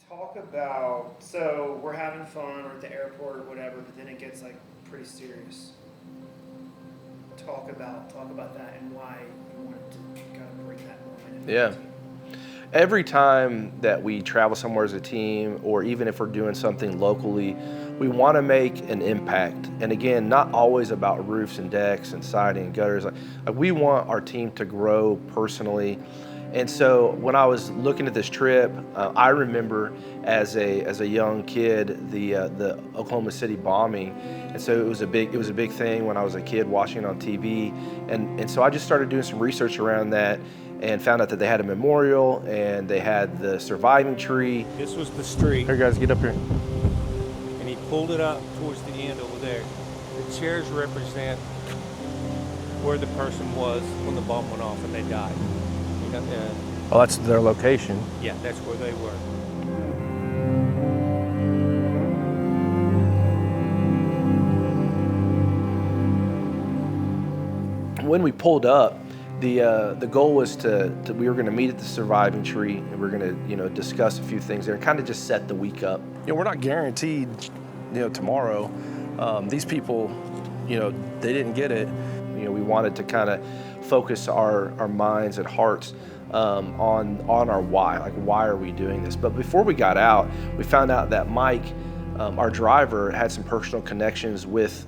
Talk about, so we're having fun, we're at the airport or whatever, but then it gets like pretty serious. Talk about that and why you wanted to kind of bring that moment into Yeah. the team. Every time that we travel somewhere as a team, or even if we're doing something locally, we want to make an impact. And again, not always about roofs and decks and siding and gutters. Like we want our team to grow personally. And so when I was looking at this trip, I remember as a young kid the Oklahoma City bombing, and so it was a big thing when I was a kid watching it on TV, and so I just started doing some research around that and found out that they had a memorial and they had the surviving tree. This was the street, Here, guys, get up here. and he pulled it up towards the end over there. The chairs represent where the person was when the bomb went off and they died. You know, Oh, that's their location. yeah, that's where they were. When we pulled up, the goal was to we were going to meet at the surviving tree, and we're going to discuss a few things there and kind of just set the week up. We're not guaranteed, tomorrow. These people, they didn't get it. We wanted to kind of focus our minds and hearts on our why. Like, why are we doing this? But before we got out, we found out that Mike, our driver, had some personal connections with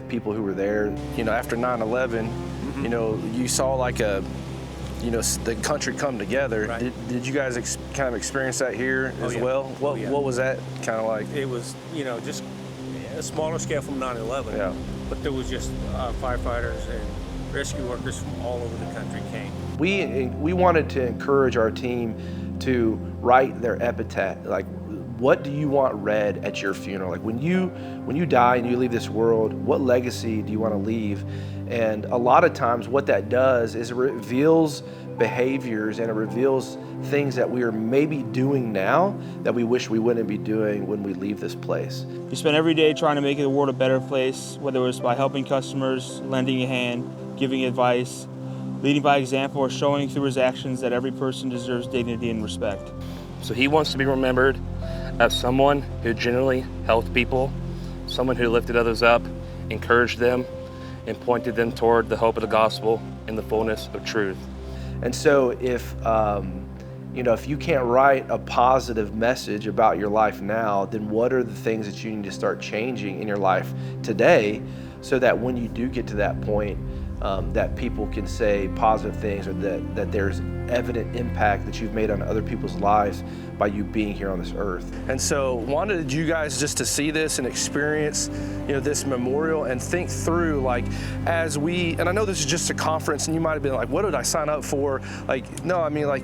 people who were there. After 9/11, you saw like the country come together. Right. Did you guys kind of experience that here as yeah. well? Oh, yeah. What was that kind of like? It was, just a smaller scale from 9/11. Yeah. But there was just firefighters and rescue workers from all over the country came. We wanted to encourage our team to write their epitaph. Like, what do you want read at your funeral? Like, when you die and you leave this world, what legacy do you want to leave? And a lot of times what that does is it reveals behaviors and it reveals things that we are maybe doing now that we wish we wouldn't be doing when we leave this place. You spend every day trying to make the world a better place, whether it's by helping customers, lending a hand, giving advice, leading by example, or showing through his actions that every person deserves dignity and respect. So he wants to be remembered as someone who genuinely helped people, someone who lifted others up, encouraged them, and pointed them toward the hope of the gospel and the fullness of truth. And so if you can't write a positive message about your life now, then what are the things that you need to start changing in your life today so that when you do get to that point, that people can say positive things, or that there's evident impact that you've made on other people's lives by you being here on this earth. And so wanted you guys just to see this and experience, this memorial and think through, like, and I know this is just a conference and you might have been like, what did I sign up for? Like, no, I mean, like,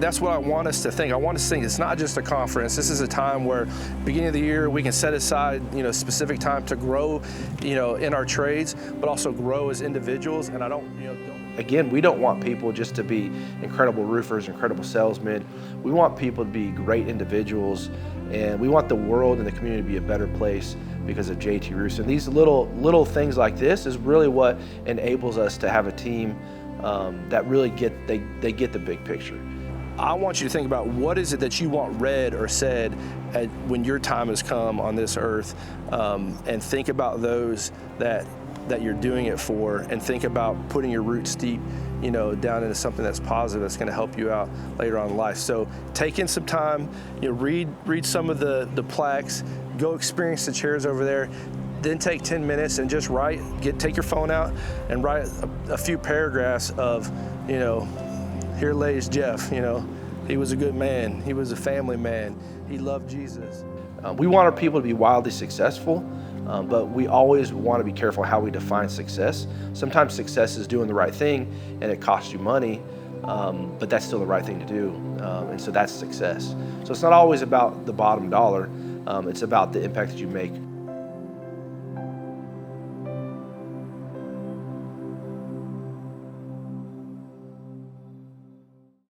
that's what I want us to think. I want us to think it's not just a conference. This is a time where, beginning of the year, we can set aside, specific time to grow, in our trades, but also grow as individuals. And I don't. Again, we don't want people just to be incredible roofers, incredible salesmen. We want people to be great individuals, and we want the world and the community to be a better place because of JT Roofs. And these little things like this is really what enables us to have a team that really get the big picture. I want you to think about what is it that you want read or said when your time has come on this earth, and think about those that you're doing it for, and think about putting your roots deep, down into something that's positive, that's going to help you out later on in life. So take in some time, read some of the plaques, go experience the chairs over there, then take 10 minutes and just take your phone out and write a few paragraphs of, here lays Jeff, he was a good man, he was a family man, he loved Jesus. We want our people to be wildly successful, but we always want to be careful how we define success. Sometimes success is doing the right thing and it costs you money, but that's still the right thing to do, and so that's success. So it's not always about the bottom dollar, it's about the impact that you make